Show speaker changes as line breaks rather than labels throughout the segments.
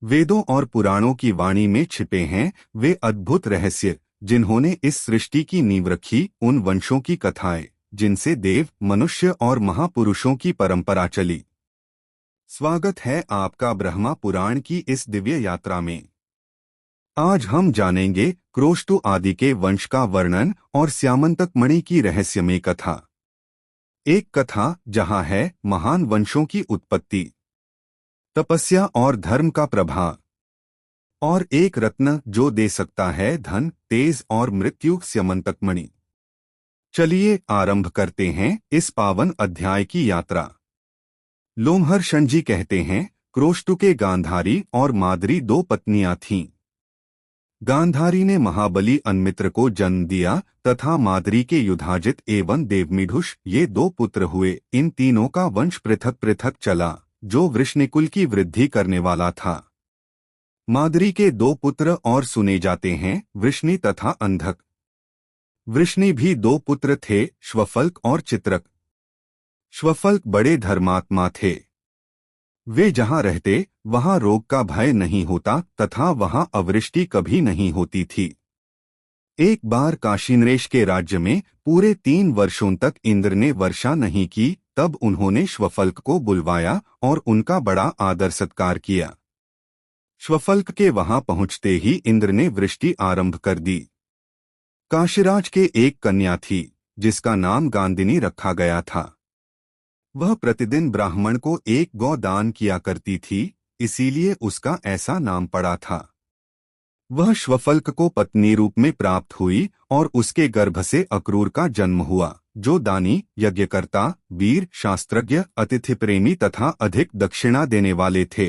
वेदों और पुराणों की वाणी में छिपे हैं वे अद्भुत रहस्य जिन्होंने इस सृष्टि की नींव रखी, उन वंशों की कथाएं जिनसे देव, मनुष्य और महापुरुषों की परंपरा चली। स्वागत है आपका ब्रह्मा पुराण की इस दिव्य यात्रा में। आज हम जानेंगे क्रोष्टु आदि के वंश का वर्णन और स्यामंतक मणि की रहस्यमय कथा। एक कथा जहां है महान वंशों की उत्पत्ति, तपस्या और धर्म का प्रभाव, और एक रत्न जो दे सकता है धन, तेज और मृत्यु, स्यमंतक मणि। चलिए आरंभ करते हैं इस पावन अध्याय की यात्रा। लोमहर्षण जी कहते हैं, क्रोष्टु के गांधारी और माद्री दो पत्नियां थीं। गांधारी ने महाबली अन्मित्र को जन्म दिया तथा माद्री के युधाजित एवं देवमीढुष ये दो पुत्र हुए। इन तीनों का वंश पृथक पृथक चला, जो वृष्णिकुल की वृद्धि करने वाला था। माद्री के दो पुत्र और सुने जाते हैं, वृष्णि तथा अंधक। वृष्णि भी दो पुत्र थे, श्वफल्क और चित्रक। श्वफल्क बड़े धर्मात्मा थे। वे जहां रहते वहां रोग का भय नहीं होता तथा वहां अवृष्टि कभी नहीं होती थी। एक बार काशीनरेश के राज्य में पूरे 3 वर्षों तक इंद्र ने वर्षा नहीं की। तब उन्होंने श्वफल्क को बुलवाया और उनका बड़ा आदर सत्कार किया। श्वफल्क के वहां पहुंचते ही इंद्र ने वृष्टि आरंभ कर दी। काशीराज के एक कन्या थी जिसका नाम गांदिनी रखा गया था। वह प्रतिदिन ब्राह्मण को एक गौ दान किया करती थी, इसीलिए उसका ऐसा नाम पड़ा था। वह श्वफल्क को पत्नी रूप में प्राप्त हुई और उसके गर्भ से अक्रूर का जन्म हुआ, जो दानी, यज्ञकर्ता, वीर, शास्त्रज्ञ, अतिथि प्रेमी तथा अधिक दक्षिणा देने वाले थे।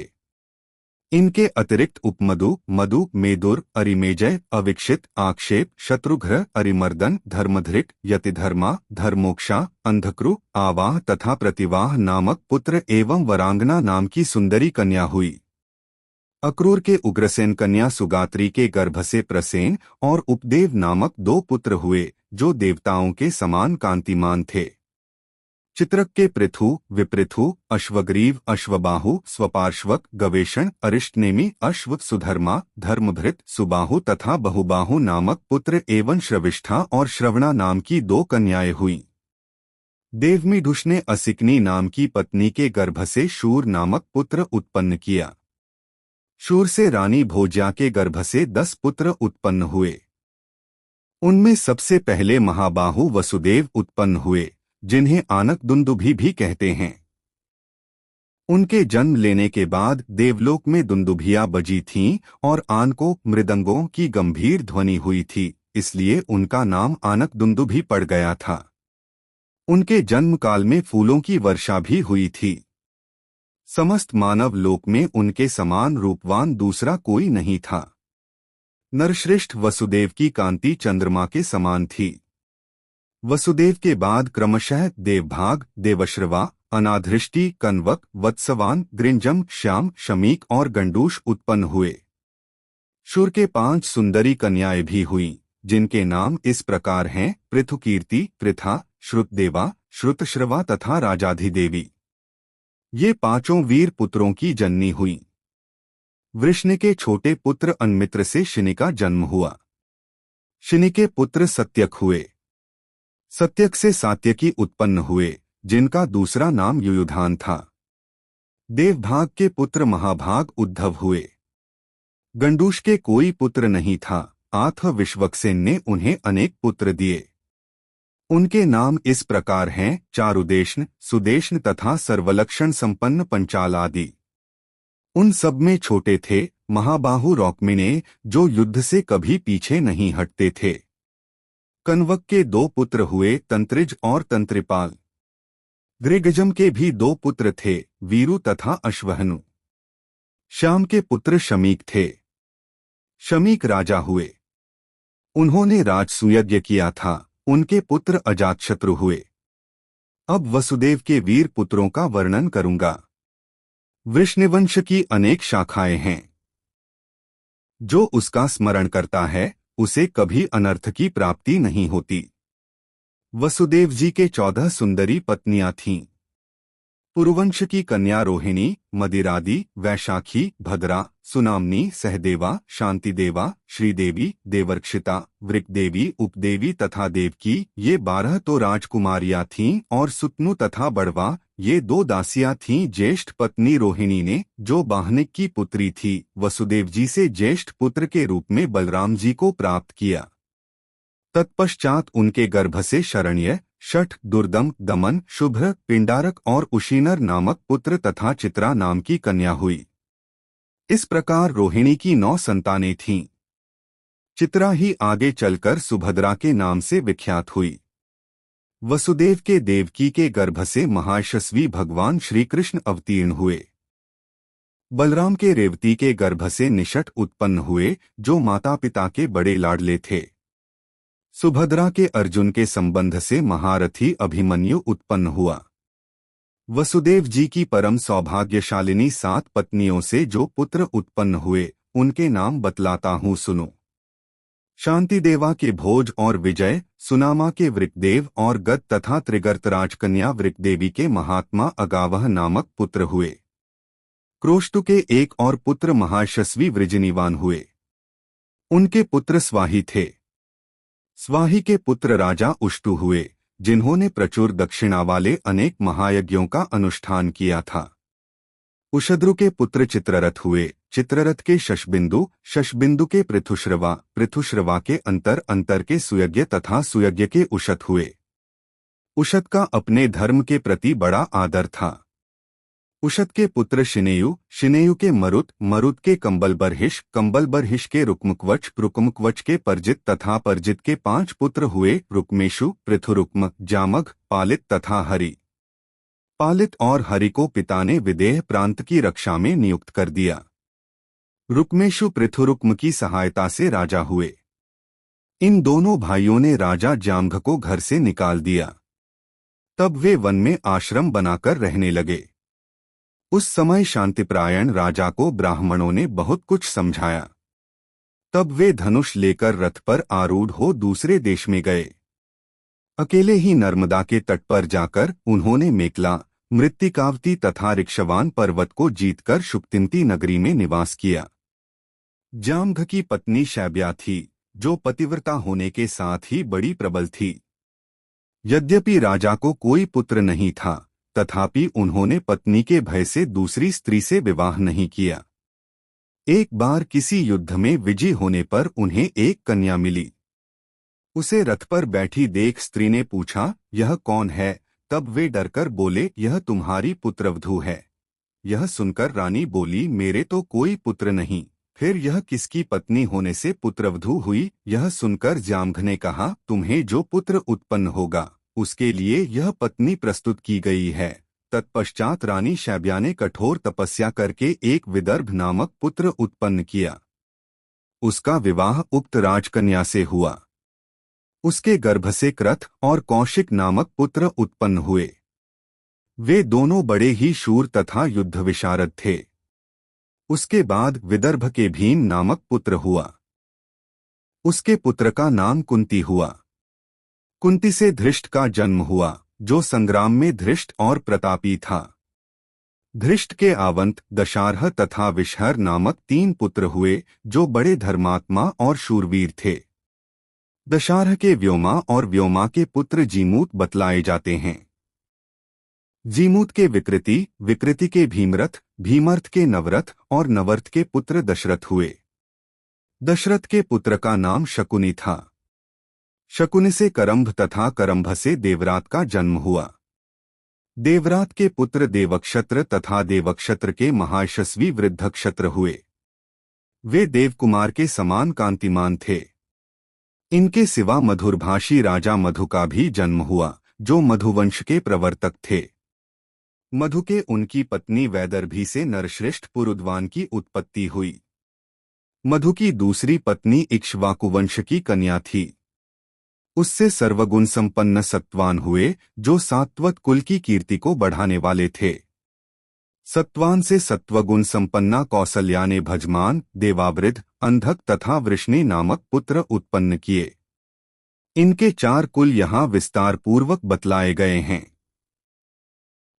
इनके अतिरिक्त उपमधु, मधु, मेदुर, अरिमेजय, अविक्षित, आक्षेप, शत्रुघ्न, अरिमर्दन, धर्मधृक, यतिधर्मा, धर्मोक्षा, अंधक्रु, आवाह तथा प्रतिवाह नामक पुत्र एवं वरांगना नाम की सुंदरी कन्या हुई। अक्रूर के उग्रसेन कन्या सुगात्री के गर्भ से प्रसेन और उपदेव नामक 2 पुत्र हुए, जो देवताओं के समान कांतिमान थे। चित्रक के पृथु, विपृथु, अश्वग्रीव, अश्वबाहु, स्वपार्श्वक, गवेषण, अरिष्टनेमि, अश्व, सुधर्मा, धर्मभृत, सुबाहु तथा बहुबाहु नामक पुत्र एवं श्रविष्ठा और श्रवणा नाम की 2 कन्याएं हुईं। देवमीढुष ने असिकनी नाम की पत्नी के गर्भ से शूर नामक पुत्र उत्पन्न किया। शूर से रानी भोज्या के गर्भ से 10 पुत्र उत्पन्न हुए। उनमें सबसे पहले महाबाहु वसुदेव उत्पन्न हुए, जिन्हें आनक दुंदुभि भी कहते हैं। उनके जन्म लेने के बाद देवलोक में दुंदुभियां बजी थीं और आन को मृदंगों की गंभीर ध्वनि हुई थी, इसलिए उनका नाम आनक दुंदुभि पड़ गया था। उनके जन्म काल में फूलों की वर्षा भी हुई थी। समस्त मानव लोक में उनके समान रूपवान दूसरा कोई नहीं था। नरश्रेष्ठ वसुदेव की कांति चंद्रमा के समान थी। वसुदेव के बाद क्रमशः देवभाग, देवश्रवा, अनाधृष्टि, कन्वक, वत्सवान, गृंजम, श्याम, शमीक और गंडूष उत्पन्न हुए। शूर के 5 सुंदरी कन्याएं भी हुईं, जिनके नाम इस प्रकार हैं, पृथुकीर्ति, पृथा, श्रुतदेवा, श्रुतश्रवा तथा राजाधिदेवी। ये 5 वीर पुत्रों की जननी हुई। वृष्णि के छोटे पुत्र अन्मित्र से शिनि का जन्म हुआ। शिनि के पुत्र सत्यक हुए। सत्यक से सात्यकी उत्पन्न हुए, जिनका दूसरा नाम युयुधान था। देवभाग के पुत्र महाभाग उद्धव हुए। गंडूष के कोई पुत्र नहीं था, अतः विश्वक्सेन ने उन्हें अनेक पुत्र दिए। उनके नाम इस प्रकार हैं, चारुदेशन, सुदेशन तथा सर्वलक्षण संपन्न पंचाल आदि। उन सब में छोटे थे महाबाहु रौक्मिने, जो युद्ध से कभी पीछे नहीं हटते थे। कन्वक के 2 पुत्र हुए, तंत्रिज और तंत्रिपाल। गृगजम के भी 2 पुत्र थे, वीरु तथा अश्वहनु। श्याम के पुत्र शमीक थे। शमीक राजा हुए। उन्होंने राजसूयज्ञ किया था। उनके पुत्र अजातशत्रु हुए। अब वसुदेव के वीर पुत्रों का वर्णन करूंगा। वृष्णिवंश की अनेक शाखाएं हैं। जो उसका स्मरण करता है उसे कभी अनर्थ की प्राप्ति नहीं होती। वसुदेव जी के 14 सुंदरी पत्नियां थीं। पुरुवंश की कन्या रोहिणी, मदिरादि, वैशाखी, भद्रा, सुनामनी, सहदेवा, शांतिदेवा, श्रीदेवी, देवर्क्षिता, वृकदेवी, उपदेवी तथा देवकी, ये 12 तो राजकुमारियां थीं और सुतनु तथा बड़वा, ये 2 दासियां थीं। ज्येष्ठ पत्नी रोहिणी ने, जो बाहनिक की पुत्री थी, वसुदेव जी से ज्येष्ठ पुत्र के रूप में बलराम जी को प्राप्त किया। तत्पश्चात उनके गर्भ से शरण्य, शठ, दुर्दम, दमन, शुभ्र, पिंडारक और उशीनर नामक पुत्र तथा चित्रा नाम की कन्या हुई। इस प्रकार रोहिणी की 9 संतानें थीं। चित्रा ही आगे चलकर सुभद्रा के नाम से विख्यात हुई। वसुदेव के देवकी के गर्भ से महायशस्वी भगवान श्री कृष्ण अवतीर्ण हुए। बलराम के रेवती के गर्भ से निषठ उत्पन्न हुए, जो माता पिता के बड़े लाडले थे। सुभद्रा के अर्जुन के संबंध से महारथी अभिमन्यु उत्पन्न हुआ। वसुदेव जी की परम सौभाग्यशालिनी 7 पत्नियों से जो पुत्र उत्पन्न हुए, उनके नाम बतलाता हूँ, सुनो। शांतिदेवा के भोज और विजय, सुनामा के वृकदेव और गद तथा त्रिगर्तराज कन्या वृकदेवी के महात्मा अगावह नामक पुत्र हुए। क्रोष्टु के एक और पुत्र महायशस्वी वृजनीवान हुए। उनके पुत्र स्वाही थे। स्वाही के पुत्र राजा उष्टु हुए, जिन्होंने प्रचुर दक्षिणा वाले अनेक महायज्ञों का अनुष्ठान किया था। उषद्रु के पुत्र चित्ररथ हुए, चित्ररथ के शशबिंदु, शशबिंदु के पृथुश्रवा, पृथुश्रवा के अंतर के सुयज्ञ तथा सुयज्ञ के उषत हुए। उषत का अपने धर्म के प्रति बड़ा आदर था। उषत के पुत्र शिनेयु, शिनेयु के मरुत, मरुत के कंबलबरहिष, कंबलबरहिष के रुक्मकवच, रुक्मकवच के परजित तथा परजित के 5 पुत्र हुए, रुक्मेशु, पृथुरुक्म, जामग, पालित तथा हरि। पालित और हरि को पिता ने विदेह प्रांत की रक्षा में नियुक्त कर दिया। रुक्मेशु पृथुरुक्म की सहायता से राजा हुए। इन दोनों भाइयों ने राजा जामघ को घर से निकाल दिया। तब वे वन में आश्रम बनाकर रहने लगे। उस समय शांतिप्रायण राजा को ब्राह्मणों ने बहुत कुछ समझाया। तब वे धनुष लेकर रथ पर आरूढ़ हो दूसरे देश में गए। अकेले ही नर्मदा के तट पर जाकर उन्होंने मेकला, मृत्तिकावती तथा ऋक्षवान पर्वत को जीतकर शुक्तिंती नगरी में निवास किया। जामघ की पत्नी शैब्या थी, जो पतिव्रता होने के साथ ही बड़ी प्रबल थी। यद्यपि राजा को कोई पुत्र नहीं था, तथापि उन्होंने पत्नी के भय से दूसरी स्त्री से विवाह नहीं किया। एक बार किसी युद्ध में विजयी होने पर उन्हें एक कन्या मिली। उसे रथ पर बैठी देख स्त्री ने पूछा, यह कौन है? तब वे डरकर बोले, यह तुम्हारी पुत्रवधू है। यह सुनकर रानी बोली, मेरे तो कोई पुत्र नहीं, फिर यह किसकी पत्नी होने से पुत्रवधू हुई? यह सुनकर जामघ ने कहा, तुम्हें जो पुत्र उत्पन्न होगा, उसके लिए यह पत्नी प्रस्तुत की गई है। तत्पश्चात रानी शैब्या ने कठोर तपस्या करके एक विदर्भ नामक पुत्र उत्पन्न किया। उसका विवाह उक्त राजकन्या से हुआ। उसके गर्भ से क्रथ और कौशिक नामक पुत्र उत्पन्न हुए। वे दोनों बड़े ही शूर तथा युद्ध विशारद थे। उसके बाद विदर्भ के भीम नामक पुत्र हुआ। उसके पुत्र का नाम कुंती हुआ। कुंती से धृष्ट का जन्म हुआ, जो संग्राम में धृष्ट और प्रतापी था। धृष्ट के आवंत, दशारह तथा विषहर नामक 3 पुत्र हुए, जो बड़े धर्मात्मा और शूरवीर थे। दशारह के व्योमा और व्योमा के पुत्र जीमूत बतलाए जाते हैं। जीमूत के विकृति, विकृति के भीमरथ, भीमर्थ के नवरथ और नवर्थ के पुत्र दशरथ हुए। दशरथ के पुत्र का नाम शकुनि था। शकुनि से करंभ तथा करंभ से देवरात का जन्म हुआ। देवरात के पुत्र देवक्षत्र तथा देवक्षत्र के महायशस्वी वृद्धक्षत्र हुए। वे देवकुमार के समान कांतिमान थे। इनके सिवा मधुरभाषी राजा मधु का भी जन्म हुआ, जो मधुवंश के प्रवर्तक थे। मधु के उनकी पत्नी वैदर्भी से नरश्रेष्ठ पुरुद्वान की उत्पत्ति हुई। मधु की दूसरी पत्नी इक्ष्वाकुवंश की कन्या थी। उससे सर्वगुण संपन्न सत्वान हुए, जो सात्वत कुल की कीर्ति को बढ़ाने वाले थे। सत्वान से सत्वगुण संपन्ना कौसल्या ने भजमान, देवावृध, अंधक तथा वृष्णि नामक पुत्र उत्पन्न किए। इनके 4 कुल यहाँ विस्तार पूर्वक बतलाए गए हैं।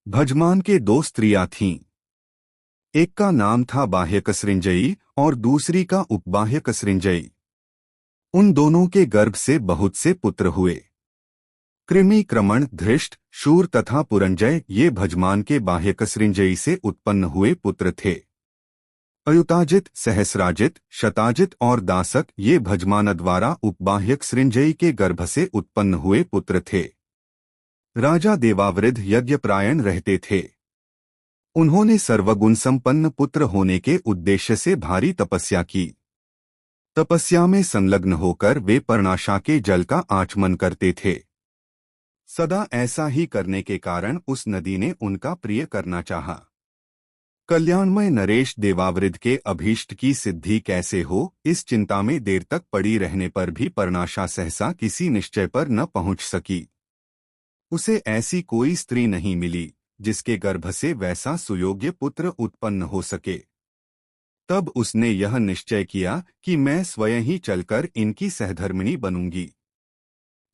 भजमान के दो स्त्रियां थीं। एक का नाम था बाह्यकसृंजयी और दूसरी का उपबाह्यकसृंजयी। उन दोनों के गर्भ से बहुत से पुत्र हुए। कृमि, क्रमण, धृष्ट, शूर तथा पुरंजय ये भजमान के बाह्यकसृंजयी से उत्पन्न हुए पुत्र थे। अयुताजित, सहस्राजित, शताजित और दासक ये भजमान द्वारा उपबाह्यकसृंजयी के गर्भ से उत्पन्न हुए पुत्र थे। राजा देवावृध यज्ञपरायण रहते थे। उन्होंने सर्वगुण संपन्न पुत्र होने के उद्देश्य से भारी तपस्या की। तपस्या में संलग्न होकर वे पर्णाशा के जल का आचमन करते थे। सदा ऐसा ही करने के कारण उस नदी ने उनका प्रिय करना चाहा। कल्याणमय नरेश देवावृध के अभीष्ट की सिद्धि कैसे हो, इस चिंता में देर तक पड़ी रहने पर भी पर्णाशा सहसा किसी निश्चय पर न पहुंच सकी। उसे ऐसी कोई स्त्री नहीं मिली जिसके गर्भ से वैसा सुयोग्य पुत्र उत्पन्न हो सके। तब उसने यह निश्चय किया कि मैं स्वयं ही चलकर इनकी सहधर्मिणी बनूंगी।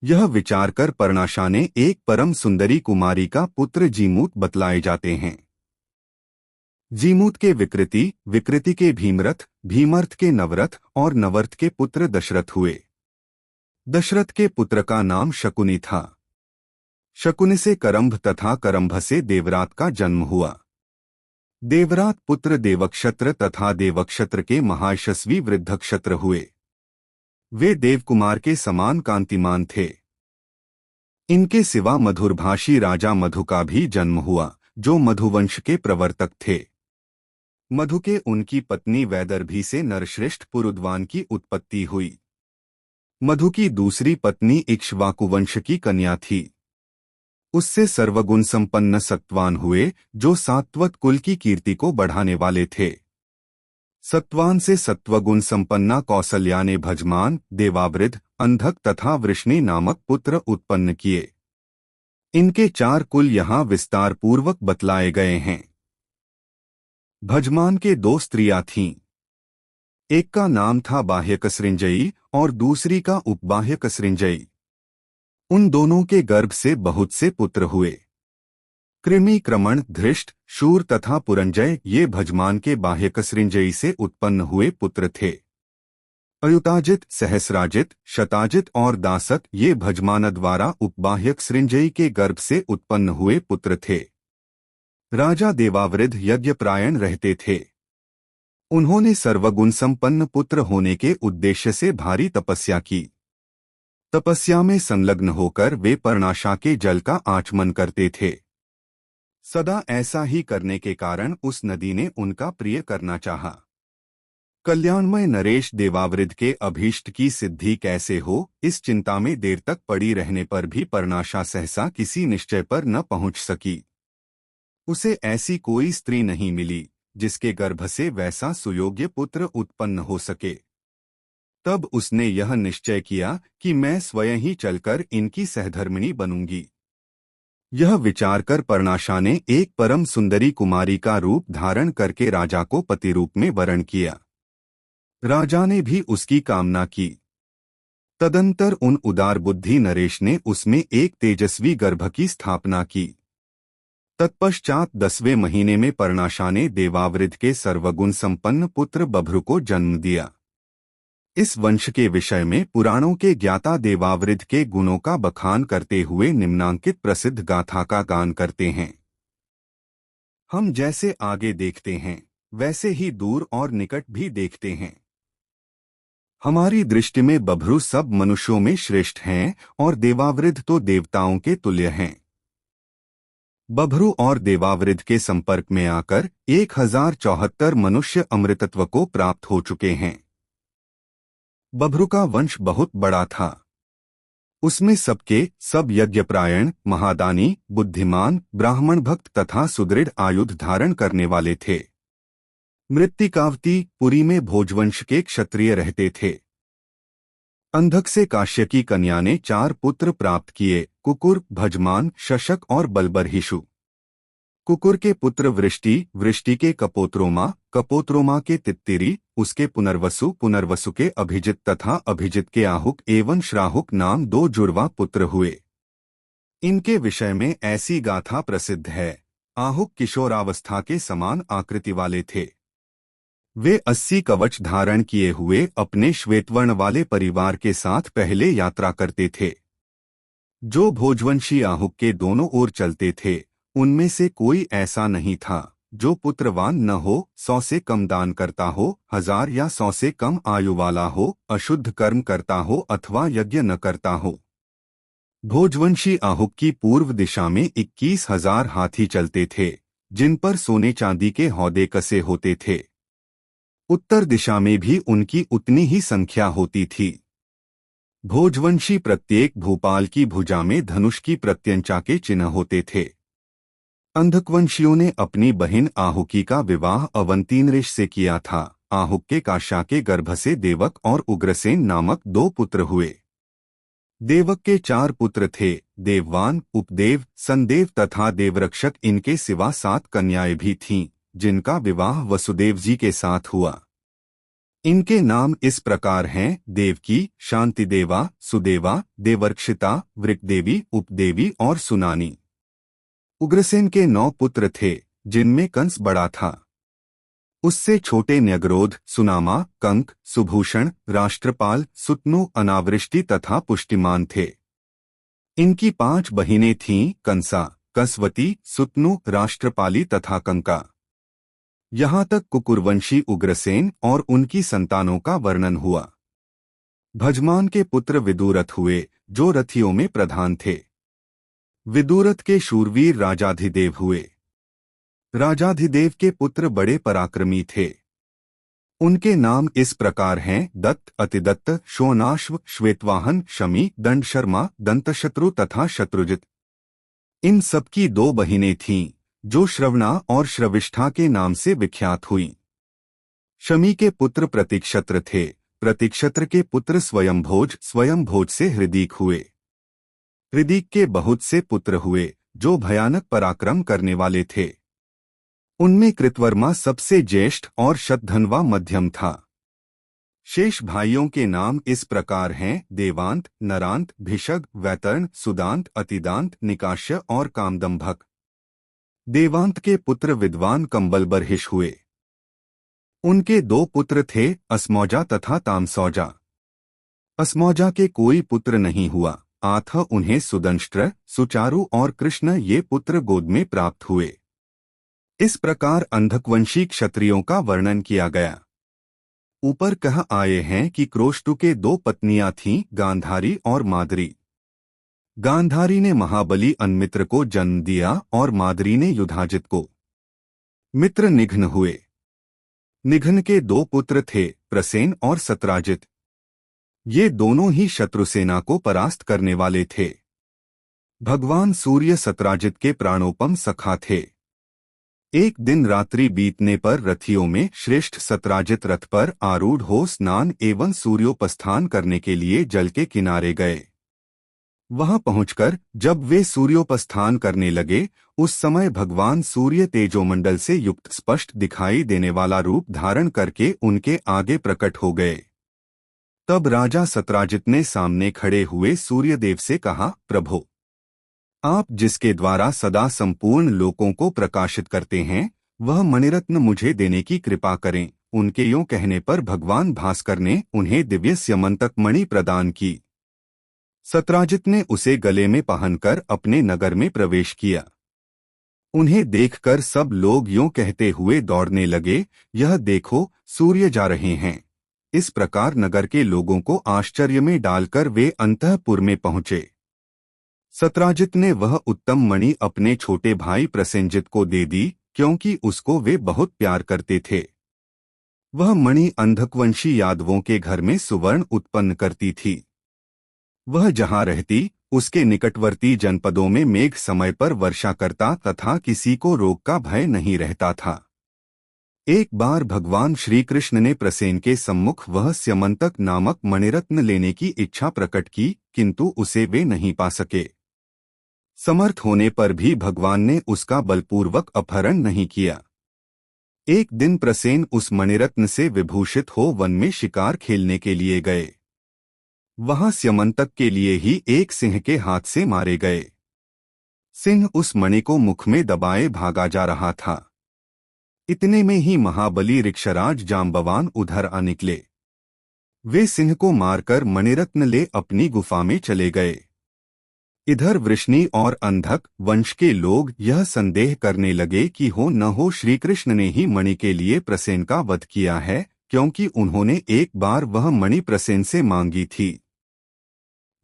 यह विचार कर पर्णाशा ने एक परम सुंदरी कुमारी का पुत्र जीमूत बतलाए जाते हैं। जीमूत के विकृति, विकृति के भीमरथ, भीमर्थ के नवरथ और नवर्थ के पुत्र दशरथ हुए। दशरथ के पुत्र का नाम शकुनी था। शकुनि से करंभ तथा करंभ से देवरात का जन्म हुआ। देवरात पुत्र देवक्षत्र तथा देवक्षत्र के महायशस्वी वृद्धक्षत्र हुए। वे देवकुमार के समान कांतिमान थे। इनके सिवा मधुरभाषी राजा मधु का भी जन्म हुआ, जो मधुवंश के प्रवर्तक थे। मधु के उनकी पत्नी वैदर्भी से नरश्रेष्ठ पुरुद्वान की उत्पत्ति हुई। मधु की दूसरी पत्नी इक्ष्वाकुवंश की कन्या थी। उससे सर्वगुण संपन्न सत्वान हुए, जो सात्वत कुल की कीर्ति को बढ़ाने वाले थे। सत्वान से सत्वगुण संपन्ना कौसल्या ने भजमान, देवावृध, अंधक तथा वृष्णि नामक पुत्र उत्पन्न किए। इनके 4 कुल यहाँ विस्तार पूर्वक बतलाए गए हैं। भजमान के 2 स्त्रियां थीं। एक का नाम था बाह्यकसृंजयी और दूसरी का उपबाह्यकसृंजयी। उन दोनों के गर्भ से बहुत से पुत्र हुए। कृमि, क्रमण, धृष्ट, शूर तथा पुरंजय ये भजमान के बाह्यकसृंजयी से उत्पन्न हुए पुत्र थे। अयुताजित, सहस्राजित, शताजित और दासक ये भजमान द्वारा उपबाह्यकसृंजयी के गर्भ से उत्पन्न हुए पुत्र थे। राजा देवावृध यज्ञपरायण रहते थे। उन्होंने सर्वगुण संपन्न पुत्र होने के उद्देश्य से भारी तपस्या की। तपस्या में संलग्न होकर वे पर्णाशा के जल का आचमन करते थे। सदा ऐसा ही करने के कारण उस नदी ने उनका प्रिय करना चाहा। कल्याणमय नरेश देवावृध के अभीष्ट की सिद्धि कैसे हो, इस चिंता में देर तक पड़ी रहने पर भी पर्णाशा सहसा किसी निश्चय पर न पहुंच सकी। उसे ऐसी कोई स्त्री नहीं मिली जिसके गर्भ से वैसा सुयोग्य पुत्र उत्पन्न हो सके। तब उसने यह निश्चय किया कि मैं स्वयं ही चलकर इनकी सहधर्मिणी बनूंगी। यह विचार कर पर्णाशा ने एक परम सुंदरी कुमारी का रूप धारण करके राजा को पति रूप में वरण किया। राजा ने भी उसकी कामना की। तदंतर उन उदार बुद्धि नरेश ने उसमें एक तेजस्वी गर्भ की स्थापना की। तत्पश्चात 10वें महीने में पर्णाशा ने देवावृध के सर्वगुण संपन्न पुत्र बभ्रु को जन्म दिया। इस वंश के विषय में पुराणों के ज्ञाता देवावृध के गुणों का बखान करते हुए निम्नांकित प्रसिद्ध गाथा का गान करते हैं। हम जैसे आगे देखते हैं वैसे ही दूर और निकट भी देखते हैं। हमारी दृष्टि में बभ्रु सब मनुष्यों में श्रेष्ठ हैं और देवावृध तो देवताओं के तुल्य हैं। बभ्रु और देवावृध के संपर्क में आकर 1074 मनुष्य अमृतत्व को प्राप्त हो चुके हैं। बभ्रु का वंश बहुत बड़ा था। उसमें सबके सब यज्ञपरायण, महादानी, बुद्धिमान, ब्राह्मण भक्त तथा सुदृढ़ आयुध धारण करने वाले थे। मृत्तिकावती पुरी में भोजवंश के क्षत्रिय रहते थे। अंधक से काश्य की कन्या ने 4 पुत्र प्राप्त किए, कुकुर, भजमान, शशक और बलबरहिषु। कुकुर के पुत्र वृष्टि, वृष्टि के कपोत्रोमा, कपोत्रोमा के तित्तिरी, उसके पुनर्वसु, पुनर्वसु के अभिजित तथा अभिजित के आहुक एवं श्राहुक नाम 2 जुड़वा पुत्र हुए। इनके विषय में ऐसी गाथा प्रसिद्ध है। आहुक किशोरावस्था के समान आकृति वाले थे। वे 80 कवच धारण किए हुए अपने श्वेतवर्ण वाले परिवार के साथ पहले यात्रा करते थे। जो भोजवंशी आहुक के दोनों ओर चलते थे, उनमें से कोई ऐसा नहीं था जो पुत्रवान न हो, 100 से कम दान करता हो, 1000 या 100 से कम आयु वाला हो, अशुद्ध कर्म करता हो अथवा यज्ञ न करता हो। भोजवंशी आहुक की पूर्व दिशा में 21,000 हाथी चलते थे, जिन पर सोने चांदी के हौदे कसे होते थे। उत्तर दिशा में भी उनकी उतनी ही संख्या होती थी। भोजवंशी प्रत्येक भूपाल की भुजा में धनुष की प्रत्यंचा के चिन्ह होते थे। अंधकवंशियों ने अपनी बहन आहुकी का विवाह अवंतीनऋषि से किया था। आहुक के काशा के गर्भ से देवक और उग्रसेन नामक 2 पुत्र हुए। देवक के 4 पुत्र थे, देववान, उपदेव, संदेव तथा देवरक्षक। इनके सिवा 7 कन्याएं भी थीं, जिनका विवाह वसुदेव जी के साथ हुआ। इनके नाम इस प्रकार हैं: देवकी, शांतिदेवा, सुदेवा, देवर्क्षिता, वृकदेवी, उपदेवी और सुनानी। उग्रसेन के 9 पुत्र थे, जिनमें कंस बड़ा था। उससे छोटे न्यग्रोध, सुनामा, कंक, सुभूषण, राष्ट्रपाल, सुतनु, अनावृष्टि तथा पुष्टिमान थे। इनकी 5 बहिनें थीं: कंसा, कसवती, सुतनु, राष्ट्रपाली तथा कंका। यहाँ तक कुकुरवंशी उग्रसेन और उनकी संतानों का वर्णन हुआ। भजमान के पुत्र विदुरथ हुए, जो रथियों में प्रधान थे। विदुरथ के शूरवीर राजाधिदेव हुए। राजाधिदेव के पुत्र बड़े पराक्रमी थे। उनके नाम इस प्रकार हैं: दत्त, अतिदत्त, शोणाश्व, श्वेतवाहन, शमी, दंडशर्मा, दंतशत्रु तथा शत्रुजित। इन सबकी 2 बहिनें थीं, जो श्रवणा और श्रविष्ठा के नाम से विख्यात हुईं। शमी के पुत्र प्रतिक्षत्र थे। प्रतिक्षत्र के पुत्र स्वयंभोज, स्वयंभोज से हृदीक हुए। हृदीक के बहुत से पुत्र हुए, जो भयानक पराक्रम करने वाले थे। उनमें कृतवर्मा सबसे ज्येष्ठ और शतधन्वा मध्यम था। शेष भाइयों के नाम इस प्रकार हैं: देवांत, नरांत, भिषग, वैतर्ण, सुदांत, अतिदांत, निकाश्य और कामदंभक। देवांत के पुत्र विद्वान कंबलबर्हिष हुए। उनके 2 पुत्र थे, अस्मौजा तथा तामसौजा। अस्मौजा के कोई पुत्र नहीं हुआ, अतः उन्हें सुदंष्ट्र, सुचारु और कृष्ण ये पुत्र गोद में प्राप्त हुए। इस प्रकार अंधकवंशी क्षत्रियों का वर्णन किया गया। ऊपर कह आए हैं कि क्रोष्टु के 2 पत्नियां थीं, गांधारी और माद्री। गांधारी ने महाबली अन्मित्र को जन्म दिया और माद्री ने युधाजित को। मित्र निघ्न हुए। निघ्न के 2 पुत्र थे, प्रसेन और सत्राजित। ये दोनों ही शत्रुसेना को परास्त करने वाले थे। भगवान सूर्य सत्राजित के प्राणोपम सखा थे। एक दिन रात्रि बीतने पर रथियों में श्रेष्ठ सत्राजित रथ पर आरूढ़ हो स्नान एवं सूर्योपस्थान करने के लिए जल के किनारे गए। वहां पहुंचकर जब वे सूर्योपस्थान करने लगे, उस समय भगवान सूर्य तेजोमंडल से युक्त स्पष्ट दिखाई देने वाला रूप धारण करके उनके आगे प्रकट हो गए। तब राजा सत्राजित ने सामने खड़े हुए सूर्यदेव से कहा, प्रभो, आप जिसके द्वारा सदा संपूर्ण लोकों को प्रकाशित करते हैं, वह मणिरत्न मुझे देने की कृपा करें। उनके यूं कहने पर भगवान भास्कर ने उन्हें दिव्य स्यमंतक मणि प्रदान की। सत्राजित ने उसे गले में पहनकर अपने नगर में प्रवेश किया। उन्हें देखकर सब लोग यूं कहते हुए दौड़ने लगे, यह देखो, सूर्य जा रहे हैं। इस प्रकार नगर के लोगों को आश्चर्य में डालकर वे अंतःपुर में पहुंचे। सत्राजित ने वह उत्तम मणि अपने छोटे भाई प्रसेनजित को दे दी, क्योंकि उसको वे बहुत प्यार करते थे। वह मणि अंधकवंशी यादवों के घर में सुवर्ण उत्पन्न करती थी। वह जहां रहती, उसके निकटवर्ती जनपदों में मेघ समय पर वर्षा करता तथा किसी को रोग का भय नहीं रहता था। एक बार भगवान श्री कृष्ण ने प्रसेन के सम्मुख वह स्यमंतक नामक मणिरत्न लेने की इच्छा प्रकट की, किंतु उसे वे नहीं पा सके। समर्थ होने पर भी भगवान ने उसका बलपूर्वक अपहरण नहीं किया। एक दिन प्रसेन उस मणिरत्न से विभूषित हो वन में शिकार खेलने के लिए गए। वहां स्यमंतक के लिए ही एक सिंह के हाथ से मारे गए। सिंह उस मणि को मुख में दबाए भागा जा रहा था। इतने में ही महाबली ऋक्षराज जाम्बवान उधर आ निकले। वे सिंह को मारकर मणिरत्न ले अपनी गुफा में चले गए। इधर वृष्णि और अंधक वंश के लोग यह संदेह करने लगे कि हो न हो श्रीकृष्ण ने ही मणि के लिए प्रसेन का वध किया है, क्योंकि उन्होंने एक बार वह मणि प्रसेन से मांगी थी।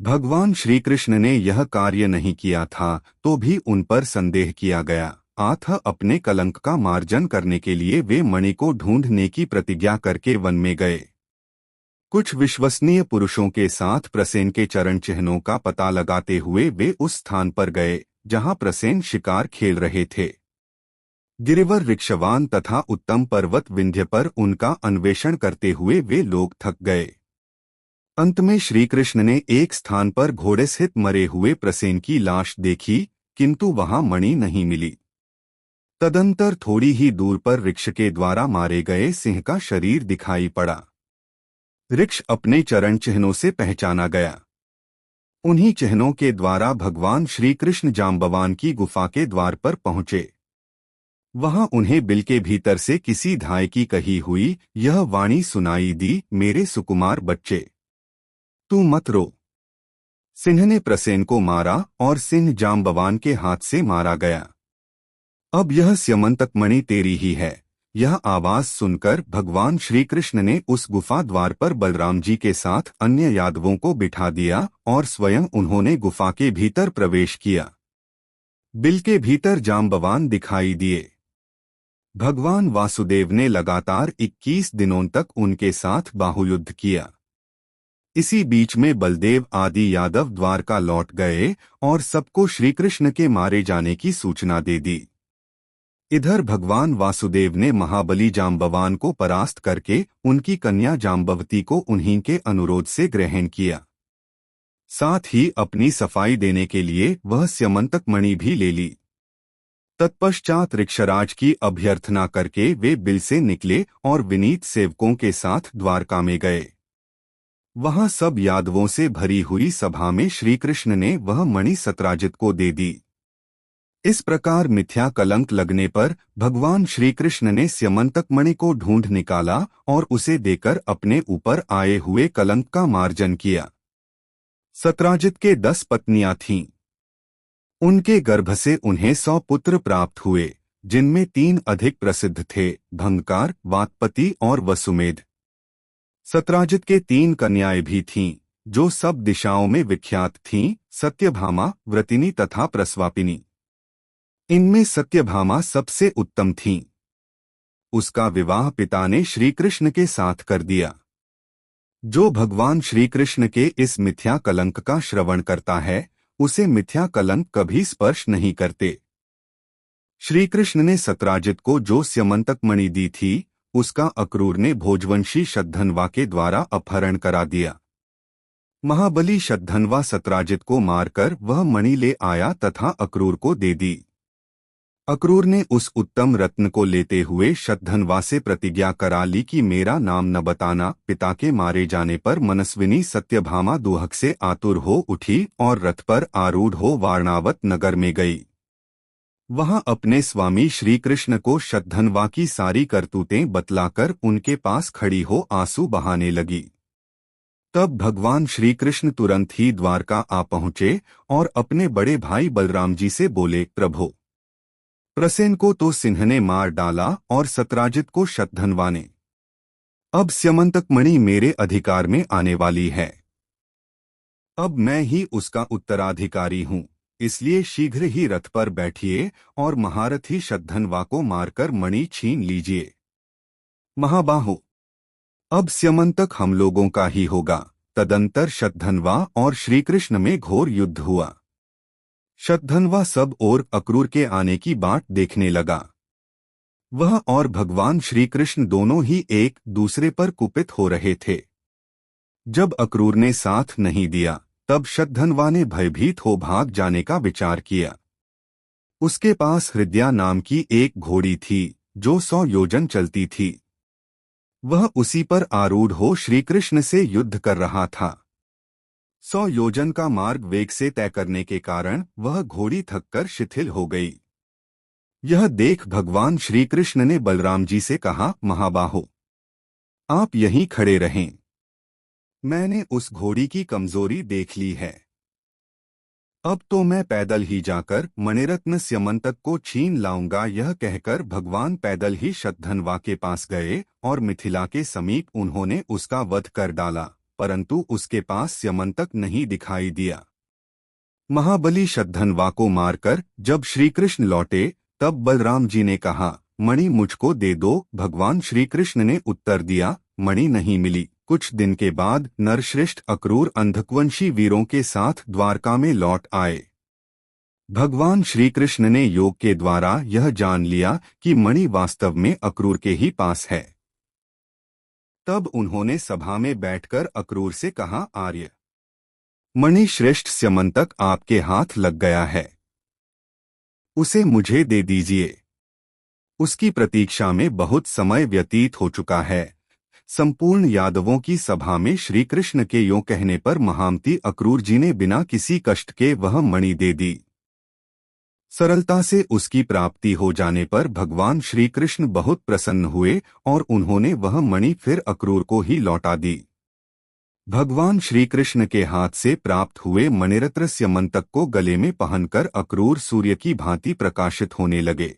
भगवान श्रीकृष्ण ने यह कार्य नहीं किया था तो भी उन पर संदेह किया गया। अतः अपने कलंक का मार्जन करने के लिए वे मणि को ढूंढने की प्रतिज्ञा करके वन में गए। कुछ विश्वसनीय पुरुषों के साथ प्रसेन के चरण चिन्हों का पता लगाते हुए वे उस स्थान पर गए जहां प्रसेन शिकार खेल रहे थे। गिरिवर ऋक्षवान तथा उत्तम पर्वत विंध्य पर उनका अन्वेषण करते हुए वे लोग थक गए। अंत में श्रीकृष्ण ने एक स्थान पर घोड़े सहित मरे हुए प्रसेन की लाश देखी, किंतु वहां मणि नहीं मिली। तदंतर थोड़ी ही दूर पर ऋक्ष के द्वारा मारे गए सिंह का शरीर दिखाई पड़ा। ऋक्ष अपने चरण चिन्हों से पहचाना गया। उन्हीं चिन्हों के द्वारा भगवान श्रीकृष्ण जाम्बवान की गुफा के द्वार पर पहुंचे। वहां उन्हें बिल के भीतर से किसी धाय की कही हुई यह वाणी सुनाई दी, मेरे सुकुमार बच्चे, तू मत रो। सिंह ने प्रसेन को मारा और सिंह जाम्बवान के हाथ से मारा गया। अब यह स्यमंतक मणि तेरी ही है। यह आवाज सुनकर भगवान श्रीकृष्ण ने उस गुफा द्वार पर बलराम जी के साथ अन्य यादवों को बिठा दिया और स्वयं उन्होंने गुफा के भीतर प्रवेश किया। बिल के भीतर जाम्बवान दिखाई दिए। भगवान वासुदेव ने लगातार 21 दिनों तक उनके साथ बाहुयुद्ध किया। इसी बीच में बलदेव आदि यादव द्वारका लौट गए और सबको श्रीकृष्ण के मारे जाने की सूचना दे दी। इधर भगवान वासुदेव ने महाबली जाम्बवान को परास्त करके उनकी कन्या जाम्बवती को उन्हीं के अनुरोध से ग्रहण किया। साथ ही अपनी सफाई देने के लिए वह स्यमंतक मणि भी ले ली। तत्पश्चात ऋक्षराज की अभ्यर्थना करके वे बिल से निकले और विनीत सेवकों के साथ द्वारका में गए। वहां सब यादवों से भरी हुई सभा में श्रीकृष्ण ने वह मणि सत्राजित को दे दी। इस प्रकार मिथ्या कलंक लगने पर भगवान श्रीकृष्ण ने स्यमंतक मणि को ढूंढ निकाला और उसे देकर अपने ऊपर आए हुए कलंक का मार्जन किया। सत्राजित के 10 पत्नियां थीं। उनके गर्भ से उन्हें 100 पुत्र प्राप्त हुए, जिनमें 3 अधिक प्रसिद्ध थे, भंगकार, वातपति और वसुमेध। सत्राजित के 3 कन्याएं भी थीं, जो सब दिशाओं में विख्यात थीं, सत्यभामा, व्रतिनी तथा प्रस्वापिनी। इनमें सत्यभामा सबसे उत्तम थीं। उसका विवाह पिता ने श्रीकृष्ण के साथ कर दिया। जो भगवान श्रीकृष्ण के इस मिथ्या कलंक का श्रवण करता है, उसे मिथ्या कलंक कभी स्पर्श नहीं करते। श्रीकृष्ण ने सत्राजित को जो स्यमंतक मणि दी थी, उसका अक्रूर ने भोजवंशी शतधन्वा के द्वारा अपहरण करा दिया। महाबली शतधन्वा सत्राजित को मारकर वह मणि ले आया तथा अक्रूर को दे दी। अक्रूर ने उस उत्तम रत्न को लेते हुए शतधन्वा से प्रतिज्ञा करा ली कि मेरा नाम न बताना। पिता के मारे जाने पर मनस्विनी सत्यभामा दुहक से आतुर हो उठी और रथ पर आरूढ़ हो वारणावत नगर में गई। वहां अपने स्वामी श्रीकृष्ण को शतधन्वा की सारी करतूतें बतलाकर उनके पास खड़ी हो आंसू बहाने लगी। तब भगवान श्रीकृष्ण तुरंत ही द्वारका आ पहुंचे और अपने बड़े भाई बलराम जी से बोले, प्रभो, प्रसेन को तो सिंह ने मार डाला और सत्राजित को शतधन्वा ने। अब स्यमंतक मणि मेरे अधिकार में आने वाली है। अब मैं ही उसका उत्तराधिकारी हूँ, इसलिए शीघ्र ही रथ पर बैठिए और महारथी शतधन्वा को मारकर मणि छीन लीजिए। महाबाहो, अब स्यमंतक हम लोगों का ही होगा। तदंतर शतधन्वा और श्रीकृष्ण में घोर युद्ध हुआ। शतधन्वा सब और अक्रूर के आने की बाट देखने लगा। वह और भगवान श्रीकृष्ण दोनों ही एक दूसरे पर कुपित हो रहे थे। जब अक्रूर ने साथ नहीं दिया, तब शतधन्वा ने भयभीत हो भाग जाने का विचार किया। उसके पास हृदया नाम की एक घोड़ी थी जो 100 योजन चलती थी। वह उसी पर आरूढ़ हो श्रीकृष्ण से युद्ध कर रहा था। 100 योजन का मार्ग वेग से तय करने के कारण वह घोड़ी थककर शिथिल हो गई। यह देख भगवान श्री कृष्ण ने बलराम जी से कहा, महाबाहो, आप यहीं खड़े रहें। मैंने उस घोड़ी की कमजोरी देख ली है। अब तो मैं पैदल ही जाकर मणिरत्न स्यमंतक को छीन लाऊंगा। यह कहकर भगवान पैदल ही शतधन्वा के पास गए और मिथिला के समीप उन्होंने उसका वध कर डाला, परंतु उसके पास स्यमंतक नहीं दिखाई दिया। महाबली शतधन्वा को मारकर जब श्री कृष्ण लौटे तब बलराम जी ने कहा, मणि मुझको दे दो। भगवान श्री कृष्ण ने उत्तर दिया, मणि नहीं मिली। कुछ दिन के बाद नरश्रेष्ठ अक्रूर अंधकवंशी वीरों के साथ द्वारका में लौट आए। भगवान श्री कृष्ण ने योग के द्वारा यह जान लिया कि मणि वास्तव में अक्रूर के ही पास है। तब उन्होंने सभा में बैठकर अक्रूर से कहा, आर्य, मणि श्रेष्ठ स्यमंतक आपके हाथ लग गया है, उसे मुझे दे दीजिए। उसकी प्रतीक्षा में बहुत समय व्यतीत हो चुका है। संपूर्ण यादवों की सभा में श्री कृष्ण के यों कहने पर महामती अक्रूर जी ने बिना किसी कष्ट के वह मणि दे दी। सरलता से उसकी प्राप्ति हो जाने पर भगवान श्री कृष्ण बहुत प्रसन्न हुए और उन्होंने वह मणि फिर अक्रूर को ही लौटा दी। भगवान श्री कृष्ण के हाथ से प्राप्त हुए मणिरत्न स्यमंतक को गले में पहनकर अक्रूर सूर्य की भांति प्रकाशित होने लगे।